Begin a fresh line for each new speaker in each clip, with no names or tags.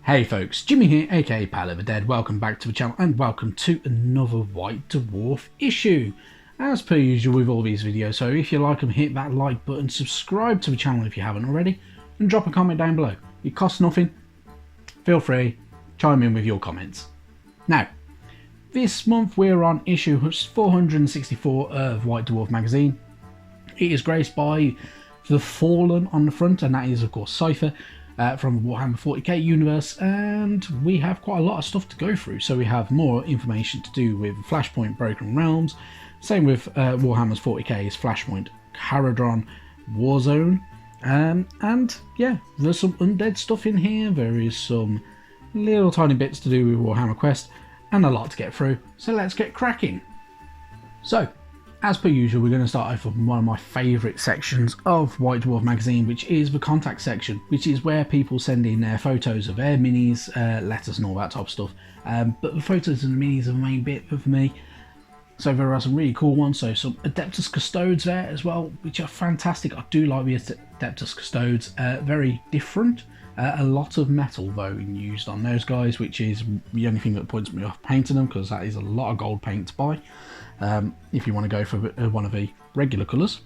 Hey folks, Jimmy here, aka Pal of the Dead. Welcome back to the channel and welcome to another White Dwarf issue. As per usual with all these videos, so if you like them, hit that like button, subscribe to the channel if you haven't already, and drop a comment down below. It costs nothing. Feel free, chime in with your comments. Now, this month we're on issue 464 of White Dwarf magazine. It is graced by the Fallen on the front, and that is of course Cypher. From the Warhammer 40k universe, and we have quite a lot of stuff to go through. So we have more information to do with Flashpoint Broken Realms, same with Warhammer's 40k's Flashpoint Caradron Warzone, and yeah, there's some undead stuff in here, there is some little tiny bits to do with Warhammer Quest, and a lot to get through, so let's get cracking. So, as per usual, we're going to start off with one of my favourite sections of White Dwarf magazine, which is the contact section, which is where people send in their photos of their minis, letters and all that type of stuff. But the photos and the minis are the main bit for me. So there are some really cool ones, so some Adeptus Custodes there as well, which are fantastic. I do like the Adeptus Custodes, very different. A lot of metal though used on those guys, which is the only thing that points me off painting them, because that is a lot of gold paint to buy. If you want to go for one of the regular colours.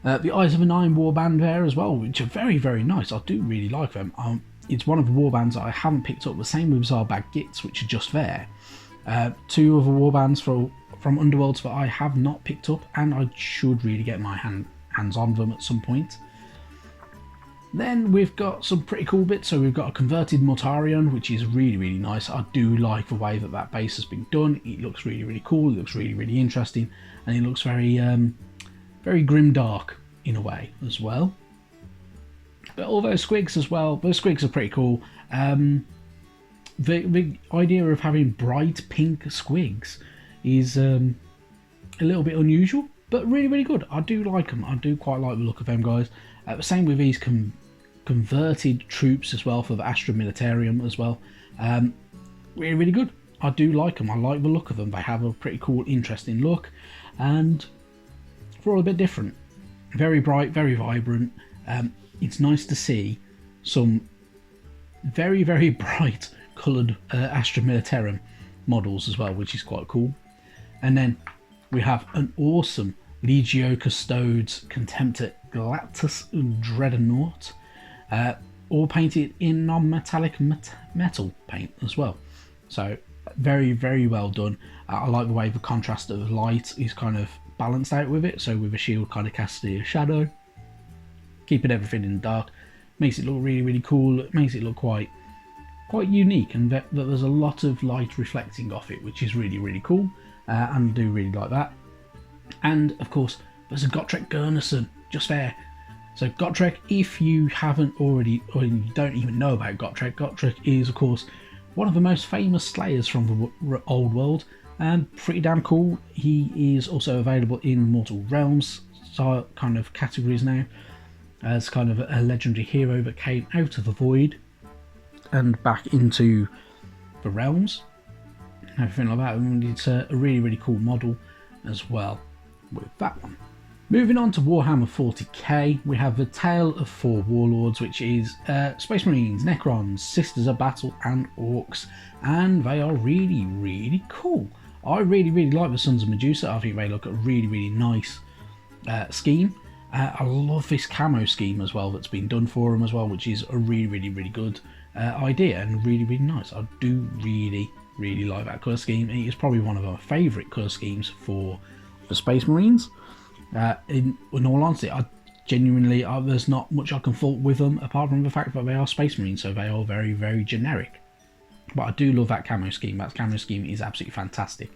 The Eyes of a Nine warband there as well, which are very, very nice. I do really like them. It's one of the warbands that I haven't picked up. The same with Zarbag Gits, which are just there. Two other warbands from Underworlds that I have not picked up, and I should really get my hands on them at some point. Then we've got some pretty cool bits. So we've got a converted Mortarion, which is really, really nice. I do like the way that base has been done. It looks really, really cool. It looks really, really interesting, and it looks very, very grimdark in a way as well. But all those squigs as well. Those squigs are pretty cool. The idea of having bright pink squigs is a little bit unusual, but really, really good. I do like them. I do quite like the look of them guys. The same with these converted troops as well for the Astra Militarium as well. Really, really good. I do like them. I like the look of them. They have a pretty cool, interesting look, and they're all a bit different. Very bright, very vibrant. It's nice to see some very, very bright coloured Astra Militarum models as well, which is quite cool. And then we have an awesome Legio Custodes Contemptor Galactus Dreadnought, all painted in non-metallic metal paint as well. So very, very well done. I like the way the contrast of light is kind of balanced out with it. So with a shield kind of casting a shadow, keeping everything in the dark, makes it look really, really cool. It makes it look quite unique, and that there's a lot of light reflecting off it, which is really, really cool, and I do really like that. And of course, there's a Gotrek Gurneson just there. So Gotrek, if you haven't already, or you don't even know about Gotrek, Gotrek is of course one of the most famous slayers from the old world, and pretty damn cool. He is also available in Mortal Realms kind of categories now, as kind of a legendary hero that came out of the void and back into the realms, everything like that. And it's a really, really cool model as well with that one. Moving on to Warhammer 40k, we have the Tale of Four Warlords, which is Space Marines, Necrons, Sisters of Battle and Orcs, and they are really, really cool. I really, really like the Sons of Medusa. I think they look a really, really nice scheme. I love this camo scheme as well that's been done for them as well, which is a really, really, really good idea and really, really nice. I do really, really like that colour scheme. It is probably one of our favourite colour schemes for the Space Marines. In all honesty, I genuinely, there's not much I can fault with them apart from the fact that they are Space Marines, so they are very, very generic. But I do love that camo scheme. That camo scheme is absolutely fantastic.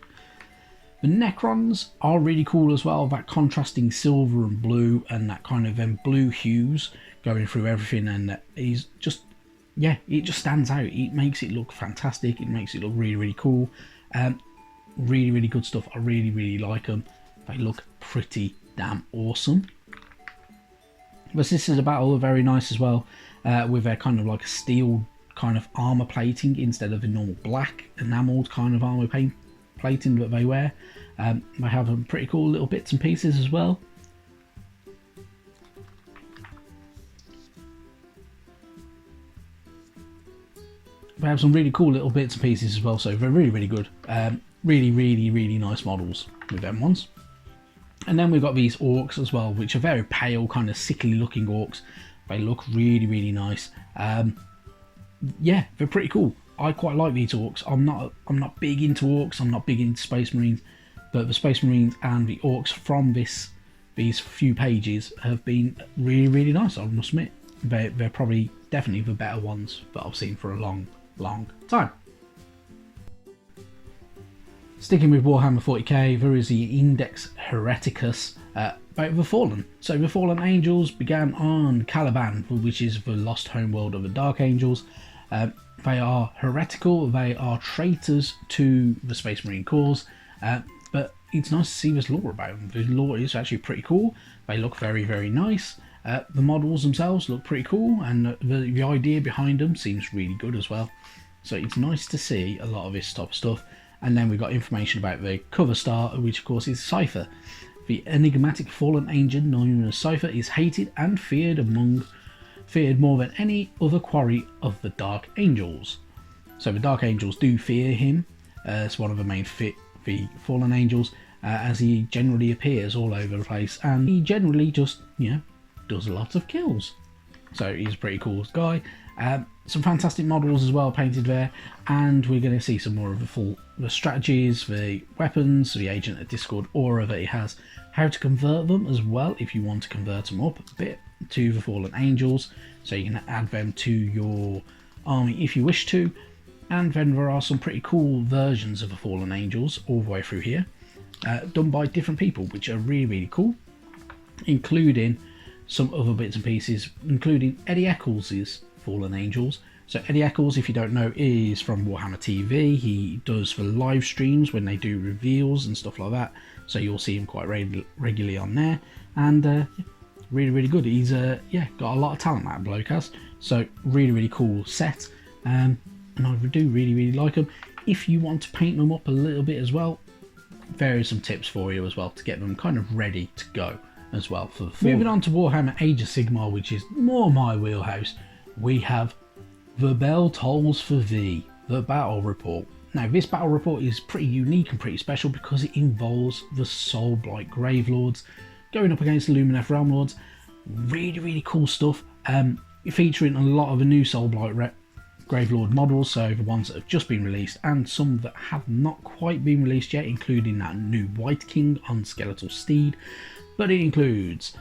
The Necrons are really cool as well. That contrasting silver and blue, and that kind of blue hues going through everything, and that is just, yeah, it just stands out. It makes it look fantastic. It makes it look really, really cool. Really, really good stuff. I really, really like them. They look pretty damn awesome. The Sisters of Battle are very nice as well, with their kind of like a steel kind of armor plating instead of the normal black enameled kind of armor plating that they wear. They have some pretty cool little bits and pieces as well. they have some really cool little bits and pieces as well, so they're really, really good. Really nice models with them ones. And then we've got these orcs as well, which are very pale, kind of sickly looking orcs. They look really nice. Yeah, they're pretty cool. I quite like these orcs. I'm not big into orcs. I'm not big into Space Marines, but the Space Marines and the orcs from these few pages have been really nice. I must admit, they're probably definitely the better ones that I've seen for a long time. Sticking with Warhammer 40k, there is the Index Hereticus about the Fallen. So the Fallen Angels began on Caliban, which is the lost homeworld of the Dark Angels. They are heretical, they are traitors to the Space Marine cause, but it's nice to see this lore about them. The lore is actually pretty cool. They look very nice. The models themselves look pretty cool, and the idea behind them seems really good as well. So it's nice to see a lot of this type of stuff. And then we've got information about the cover star, which of course is Cypher. The enigmatic fallen angel known as Cypher is hated and feared more than any other quarry of the Dark Angels. So the Dark Angels do fear him as one of the main the fallen angels, as he generally appears all over the place, and he generally just, does a lot of kills. So he's a pretty cool guy. Some fantastic models as well painted there, and we're going to see some more of the strategies, the weapons, the Agent of Discord aura that he has, how to convert them as well if you want to convert them up a bit to the Fallen Angels, so you can add them to your army if you wish to. And then there are some pretty cool versions of the Fallen Angels all the way through here, done by different people, which are really cool, including some other bits and pieces, including Eddie Eccles' Fallen Angels. So Eddie Eccles, if you don't know, is from Warhammer TV. He does the live streams when they do reveals and stuff like that, so you'll see him quite regularly on there, and really good. He's got a lot of talent, that bloke has. So really cool set, and I do really like them. If you want to paint them up a little bit as well, there are some tips for you as well to get them kind of ready to go as well for the fall. Moving on to Warhammer Age of Sigmar, which is more my wheelhouse, we have The Bell Tolls for Thee, the battle report. Now this battle report is pretty unique and pretty special because it involves the Soulblight Gravelords going up against the Lumineth Realm Lords. Really cool stuff, featuring a lot of the new Soulblight Gravelord models, so the ones that have just been released and some that have not quite been released yet, including that new White King on Skeletal Steed. But it includes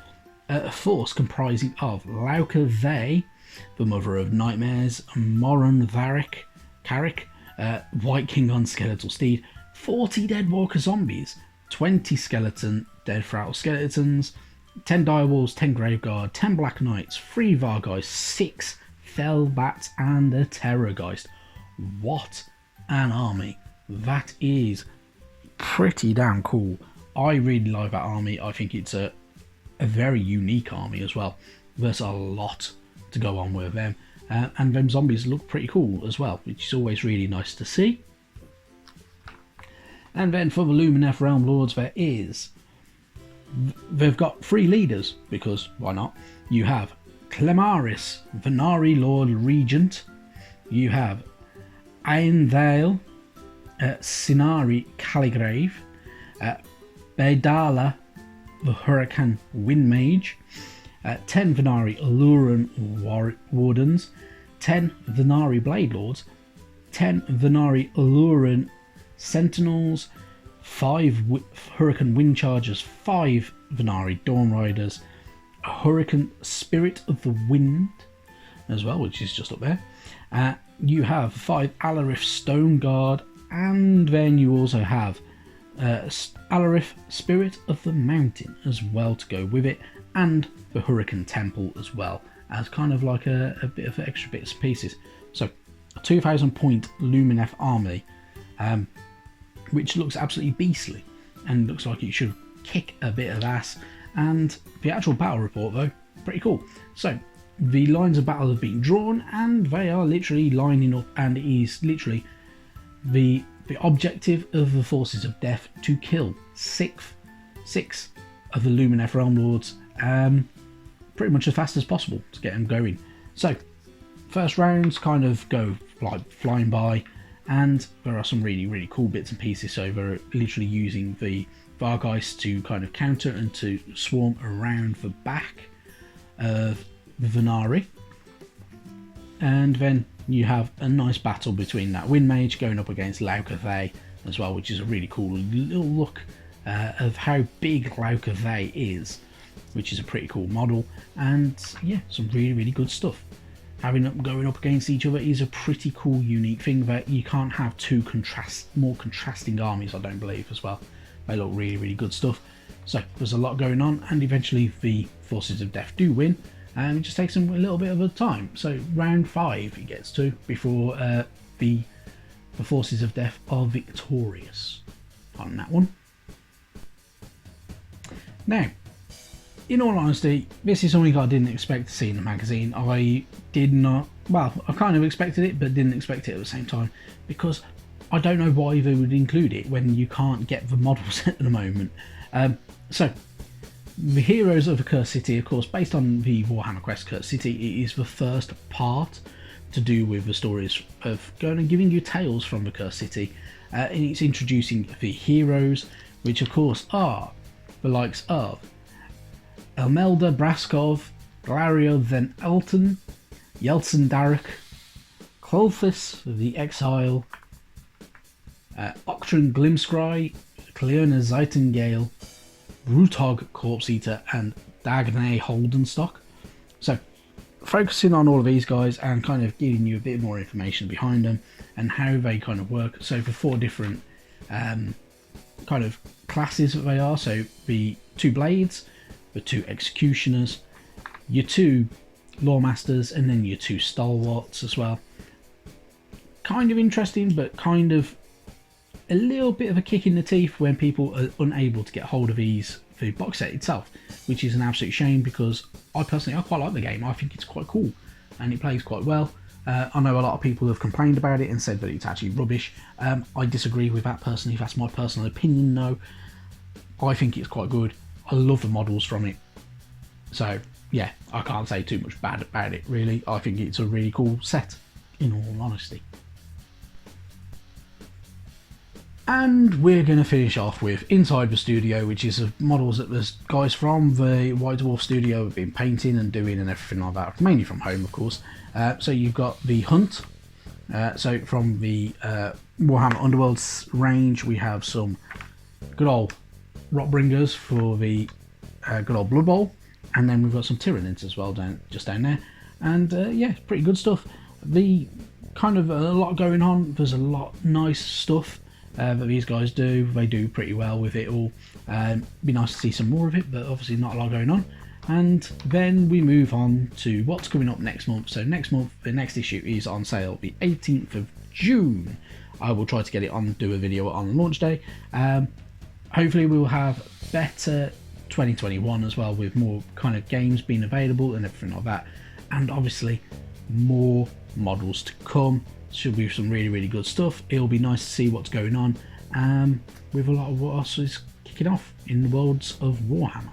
a force comprising of Lauka Vey, the Mother of Nightmares, Moran Carrick, White King on Skeletal Steed, 40 Deadwalker Zombies, 20 Dead Thrall Skeletons, 10 Direwolves, 10 Graveguard, 10 Black Knights, 3 Vargeist, 6 Fellbats, and a Terrorgeist. What an army. That is pretty damn cool. I really like that army. I think it's a very unique army as well. There's a lot to go on with them, and them zombies look pretty cool as well, which is always really nice to see. And then for the Lumineth Realm Lords, they've got 3 leaders, because why not? You have Clemaris, Venari Lord Regent. You have Aendale, Sinari Caligrave, Baidala, the Hurricane Windmage, 10 Venari Alluran Wardens, 10 Venari Blade Lords, 10 Venari Alluran Sentinels, 5 Hurricane Wind Chargers, 5 Venari Dawn Riders, a Hurricane Spirit of the Wind as well, which is just up there. You have 5 Alarith Stone Guard, and then you also have Alarith Spirit of the Mountain as well to go with it, and the Hurricane Temple as well, as kind of like a bit of extra bits and pieces. So a 2,000 point Lumineth army, which looks absolutely beastly and looks like it should kick a bit of ass. And the actual battle report though, pretty cool. So the lines of battle have been drawn and they are literally lining up, and it is literally the objective of the Forces of Death to kill six of the Lumineth Realm Lords pretty much as fast as possible to get them going. So first rounds kind of go like flying by, and there are some really cool bits and pieces. So we're literally using the Vargeist to kind of counter and to swarm around the back of the Venari, and then you have a nice battle between that Wind Mage going up against Laukathay as well, which is a really cool little look of how big Laukathay is, which is a pretty cool model. And yeah, some really good stuff. Having them going up against each other is a pretty cool, unique thing that you can't have two more contrasting armies, I don't believe, as well. They look really good stuff. So there's a lot going on, and eventually the Forces of Death do win, and it just takes them a little bit of a time. So round 5 it gets to before the Forces of Death are victorious on that one. Now, in all honesty, this is something I didn't expect to see in the magazine. I did not, well, I kind of expected it, but didn't expect it at the same time, because I don't know why they would include it when you can't get the models at the moment. So, the Heroes of the Cursed City, of course, based on the Warhammer Quest Cursed City, it is the first part to do with the stories of going and giving you tales from the Cursed City. And it's introducing the heroes, which of course are the likes of Elmelda Braskov, Glario Van Elton, Yeltsin Darek, Clothis the Exile, Octron Glimscry, Cleona Zeitengale, Brutog Corpse Eater, and Dagne Holdenstock. So, focusing on all of these guys and kind of giving you a bit more information behind them and how they kind of work. So, for 4 different kind of classes that they are, so the 2 Blades, the 2 Executioners, your 2 Lawmasters, and then your 2 Stalwarts as well. Kind of interesting, but kind of a little bit of a kick in the teeth when people are unable to get hold of the box set itself, which is an absolute shame, because I personally quite like the game. I think it's quite cool and it plays quite well. I know a lot of people have complained about it and said that it's actually rubbish. I disagree with that personally. That's my personal opinion though. I think it's quite good. I love the models from it. So yeah, I can't say too much bad about it really. I think it's a really cool set, in all honesty. And we're going to finish off with inside the studio, which is models that the guys from the White Dwarf studio have been painting and doing and everything like that, mainly from home of course. So you've got the Hunt. So from the Warhammer Underworlds range, we have some good old Rotbringers for the good old Blood Bowl, and then we've got some Tyranids as well just down there. And yeah, pretty good stuff. The kind of a lot going on. There's a lot nice stuff that these guys do. They do pretty well with it all. Be nice to see some more of it, but obviously not a lot going on. And then we move on to what's coming up next month. So next month, the next issue is on sale the 18th of June. I will try to get it on, do a video on launch day. Hopefully we'll have better 2021 as well, with more kind of games being available and everything like that. And obviously more models to come. Should be some really good stuff. It'll be nice to see what's going on with a lot of what else is kicking off in the worlds of Warhammer.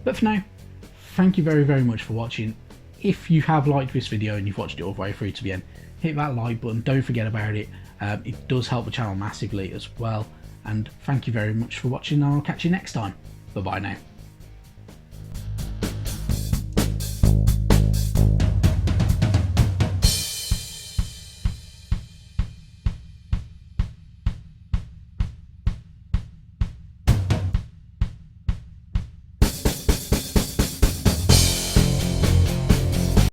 But for now, thank you very much for watching. If you have liked this video and you've watched it all the way through to the end, hit that like button, don't forget about it. It does help the channel massively as well. And thank you very much for watching, and I'll catch you next time. Bye bye now.